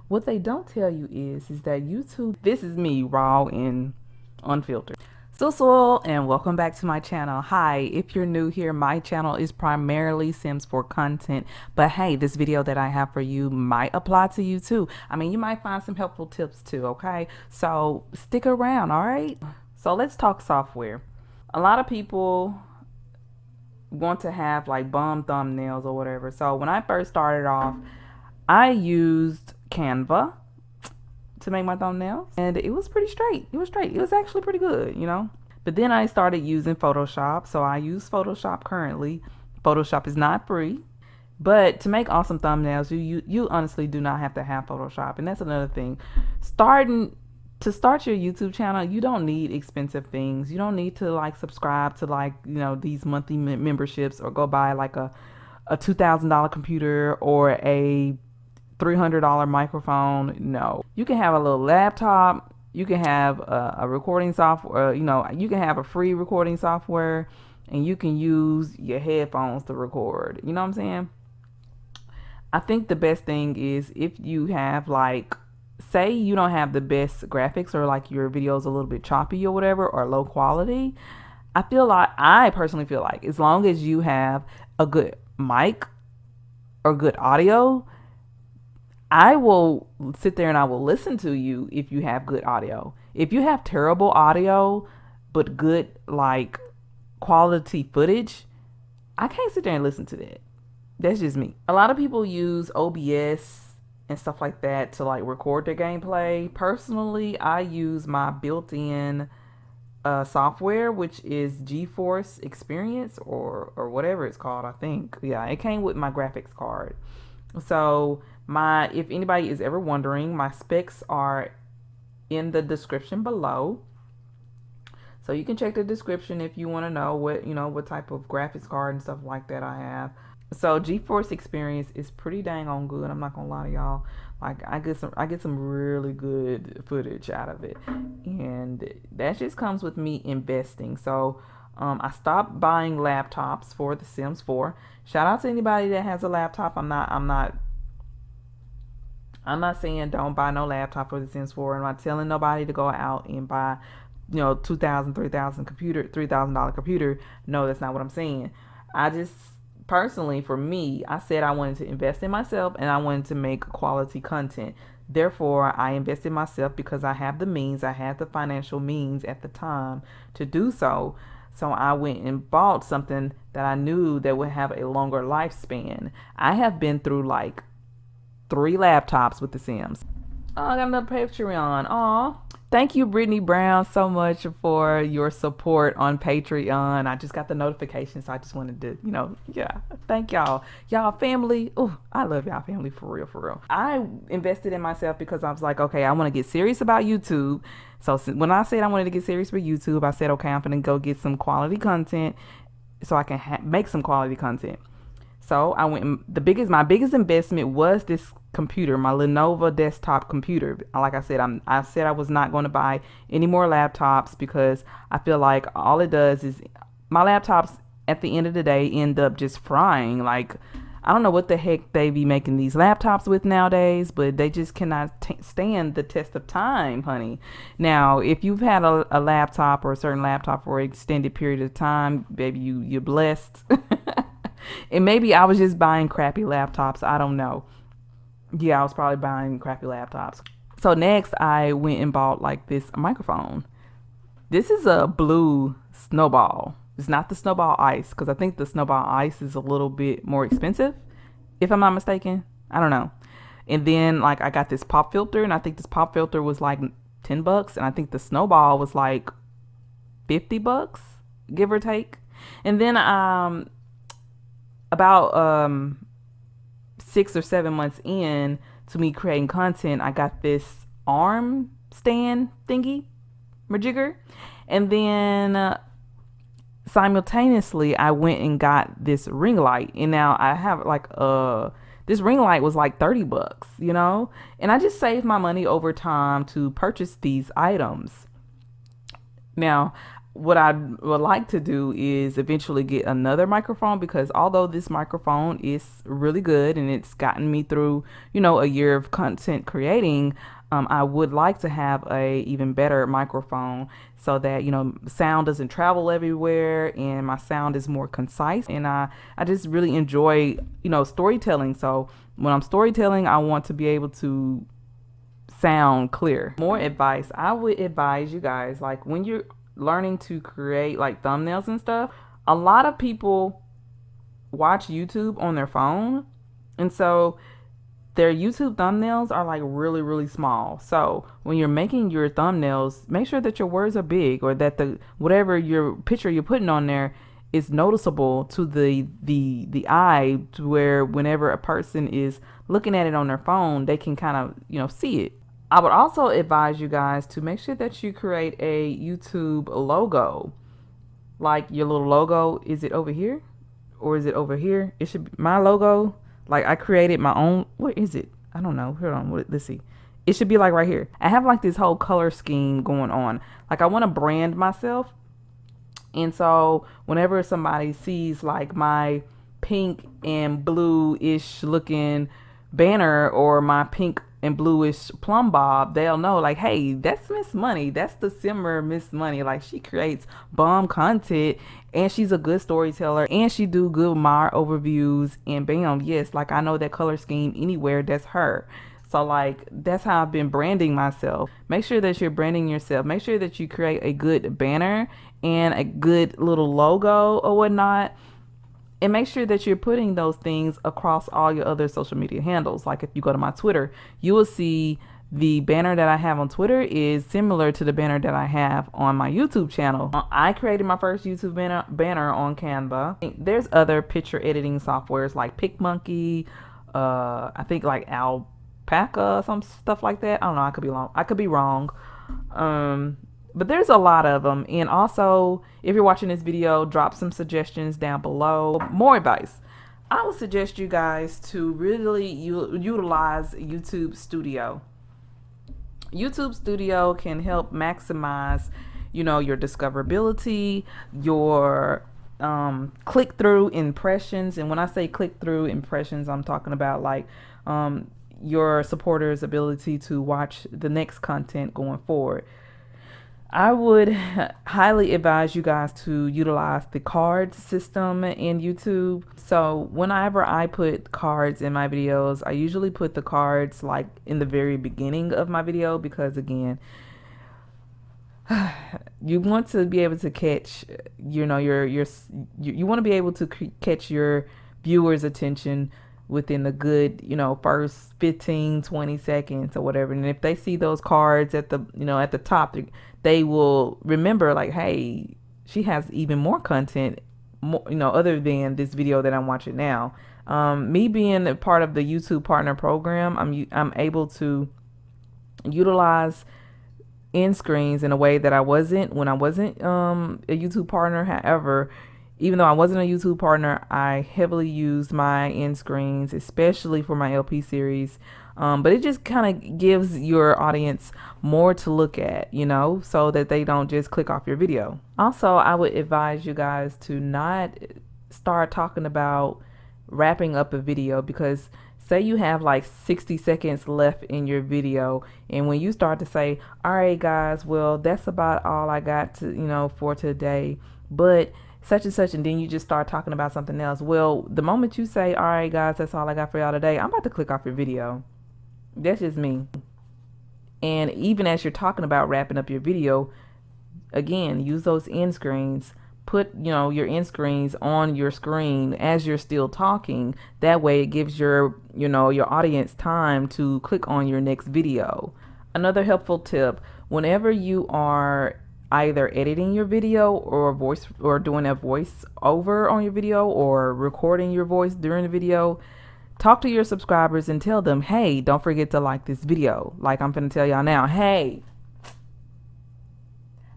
What they don't tell you is that YouTube, this is me raw and unfiltered. So, and welcome back to my channel. Hi, if you're new here, my channel is primarily Sims 4 content, but hey, this video that I have for you might apply to you too. I mean, you might find some helpful tips too, okay? So stick around, all right? So let's talk software. A lot of people want to have like bum thumbnails or whatever. So when I first started off, I used Canva to make my thumbnails, and it was pretty straight. It was straight. It was actually pretty good, you know. But then I started using Photoshop, so I use Photoshop currently. Photoshop is not free, but to make awesome thumbnails, you honestly do not have to have Photoshop, and that's another thing. To start your YouTube channel, you don't need expensive things. You don't need to like subscribe to like, you know, these monthly memberships or go buy like a $2,000 computer or a $300 microphone. No, you can have a little laptop. You can have a recording software. You know, you can have a free recording software, and you can use your headphones to record. You know what I'm saying? I think the best thing is if you have like, say you don't have the best graphics or like your video's a little bit choppy or whatever or low quality. I personally feel like as long as you have a good mic or good audio, I will sit there and I will listen to you if you have good audio. If you have terrible audio but good like quality footage, I can't sit there and listen to that. That's just me. A lot of people use OBS and stuff like that to like record their gameplay. Personally, I use my built-in software, which is GeForce Experience or whatever it's called. I think, yeah, it came with my graphics card. So if anybody is ever wondering, my specs are in the description below. So you can check the description if you want to know what type of graphics card and stuff like that I have. So GeForce Experience is pretty dang on good. I'm not gonna lie to y'all. Like I get some really good footage out of it, and that just comes with me investing. So I stopped buying laptops for The Sims 4. Shout out to anybody that has a laptop. I'm not saying don't buy no laptop for The Sims 4. I'm not telling nobody to go out and buy, $2,000, $3,000 computer. No, that's not what I'm saying. I just personally, for me, I said I wanted to invest in myself and I wanted to make quality content. Therefore, I invested in myself because I have the means, I had the financial means at the time to do so. So I went and bought something that I knew that would have a longer lifespan. I have been through like 3 laptops with The Sims. Oh, I got another Patreon. Aw. Thank you, Brittany Brown, so much for your support on Patreon. I just got the notification, so I just wanted to, yeah, thank y'all. Y'all family. Oh, I love y'all family for real, for real. I invested in myself because I was like, okay, I want to get serious about YouTube. So when I said I wanted to get serious with YouTube, I said, okay, I'm going to go get some quality content so I can make some quality content. So I went, my biggest investment was this computer, my Lenovo desktop computer. Like I said, I said I was not going to buy any more laptops because I feel like all it does is my laptops at the end of the day end up just frying. Like, I don't know what the heck they be making these laptops with nowadays, but they just cannot stand the test of time, honey. Now, if you've had a laptop or a certain laptop for an extended period of time, baby, you're blessed. And maybe I was just buying crappy laptops. I don't know. Yeah, I was probably buying crappy laptops. So next I went and bought like this microphone. This is a blue SNOWBALL. It's not the SNOWBALL Ice because I think the SNOWBALL Ice is a little bit more expensive, if I'm not mistaken. I don't know. And then like I got this pop filter, and I think this pop filter was like $10, and I think the SNOWBALL was like $50, give or take. And then about 6 or 7 months in to me creating content, I got this arm stand thingy majigger, and then simultaneously I went and got this ring light, and now I have like this ring light was like $30, and I just saved my money over time to purchase these items. Now what I would like to do is eventually get another microphone, because although this microphone is really good and it's gotten me through, a year of content creating, I would like to have a even better microphone so that, sound doesn't travel everywhere and my sound is more concise. And I just really enjoy, storytelling. So when I'm storytelling, I want to be able to sound clear. More advice, I would advise you guys, like when you're learning to create like thumbnails and stuff, a lot of people watch YouTube on their phone, and so their YouTube thumbnails are like really, really small. So when you're making your thumbnails, make sure that your words are big, or that the whatever your picture you're putting on there is noticeable to the eye, to where whenever a person is looking at it on their phone, they can kind of see it. I would also advise you guys to make sure that you create a YouTube logo. Like your little logo, is it over here or is it over here? It should be my logo. Like I created my own. What is it? I don't know. Hold on. Let's see. It should be like right here. I have like this whole color scheme going on. Like I want to brand myself. And so whenever somebody sees like my pink and blue-ish looking banner, or my pink and bluish plumb bob, they'll know like, hey, that's Miss Money. That's the simmer Miss Money. Like she creates bomb content, and she's a good storyteller, and she do good Mar overviews, and bam, yes, like I know that color scheme anywhere, that's her. So like that's how I've been branding myself. Make sure that you're branding yourself. Make sure that you create a good banner and a good little logo or whatnot. And make sure that you're putting those things across all your other social media handles. Like if you go to my Twitter, you will see the banner that I have on Twitter is similar to the banner that I have on my YouTube channel. I created my first YouTube banner on Canva. There's other picture editing softwares like PicMonkey, I think like Alpaca, some stuff like that. I don't know. I could be wrong. But there's a lot of them. And also, if you're watching this video, drop some suggestions down below. More advice. I would suggest you guys to really utilize YouTube Studio. YouTube Studio can help maximize, your discoverability, your click-through impressions. And when I say click-through impressions, I'm talking about like your supporters' ability to watch the next content going forward. I would highly advise you guys to utilize the card system in YouTube. So whenever I put cards in my videos, I usually put the cards like in the very beginning of my video, because again, you want to be able to catch, you want to be able to catch your viewers' attention within the good, first 15-20 seconds or whatever. And if they see those cards at the, at the top, they will remember like, hey, she has even more content, other than this video that I'm watching now. Me being a part of the YouTube partner program, I'm able to utilize end screens in a way that I wasn't when I wasn't a YouTube partner. However, even though I wasn't a YouTube partner, I heavily used my end screens, especially for my LP series. But it just kind of gives your audience more to look at, so that they don't just click off your video. Also, I would advise you guys to not start talking about wrapping up a video, because say you have like 60 seconds left in your video, and when you start to say, all right guys, well, that's about all I got to, for today, but such and such, and then you just start talking about something else. Well, the moment you say, all right guys, that's all I got for y'all today, I'm about to click off your video. That's just me. And even as you're talking about wrapping up your video, again, use those end screens. Put, your end screens on your screen as you're still talking. That way it gives your, your audience time to click on your next video. Another helpful tip, whenever you are either editing your video or doing a voice over on your video, or recording your voice during the video, talk to your subscribers and tell them, hey, don't forget to like this video. Like I'm gonna tell y'all now, hey,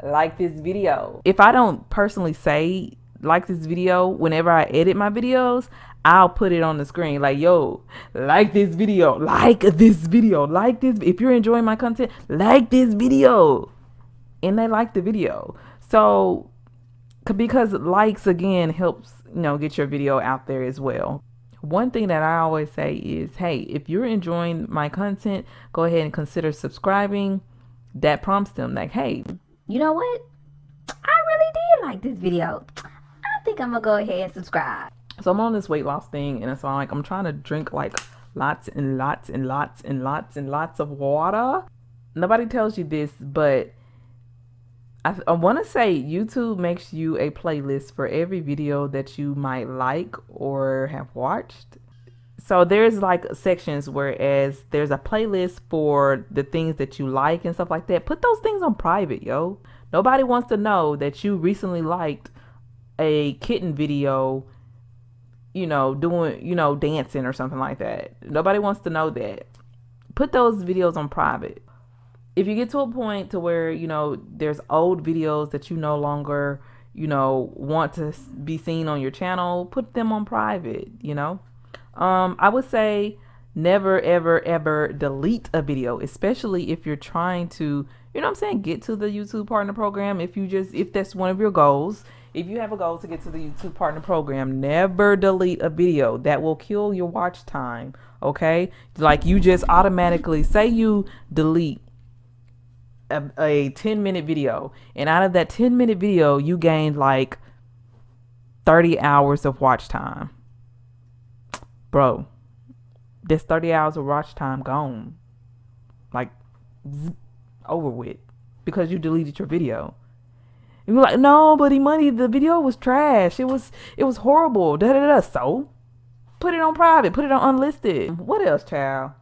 like this video. If I don't personally say like this video, whenever I edit my videos, I'll put it on the screen like, yo, like this video, like this video, like this. If you're enjoying my content, like this video. And they like the video. So because likes again helps, you know, get your video out there as well. One thing that I always say is, hey, if you're enjoying my content, go ahead and consider subscribing. That prompts them like, hey, you know what? I really did like this video. I think I'm gonna go ahead and subscribe. So I'm on this weight loss thing, and it's like I'm trying to drink like lots and lots and lots and lots and lots of water. Nobody tells you this, but I want to say YouTube makes you a playlist for every video that you might like or have watched. So there's like sections, whereas there's a playlist for the things that you like and stuff like that. Put those things on private, yo. Nobody wants to know that you recently liked a kitten video, you know, doing, you know, dancing or something like that. Nobody wants to know that. Put those videos on private. If you get to a point to where, you know, there's old videos that you no longer, you know, want to be seen on your channel, put them on private, you know. I would say never, ever, ever delete a video, especially if you're trying to, you know what I'm saying, get to the YouTube partner program. If that's one of your goals, if you have a goal to get to the YouTube partner program, never delete a video. That will kill your watch time, okay? Like you just automatically, say you delete a 10-minute video, and out of that 10-minute video, you gained like 30 hours of watch time. Bro, this 30 hours of watch time gone. Like, over with. Because you deleted your video. And you're like, no, but money, the video was trash. It was horrible. Da da da. So, put it on private. Put it on unlisted. What else, child?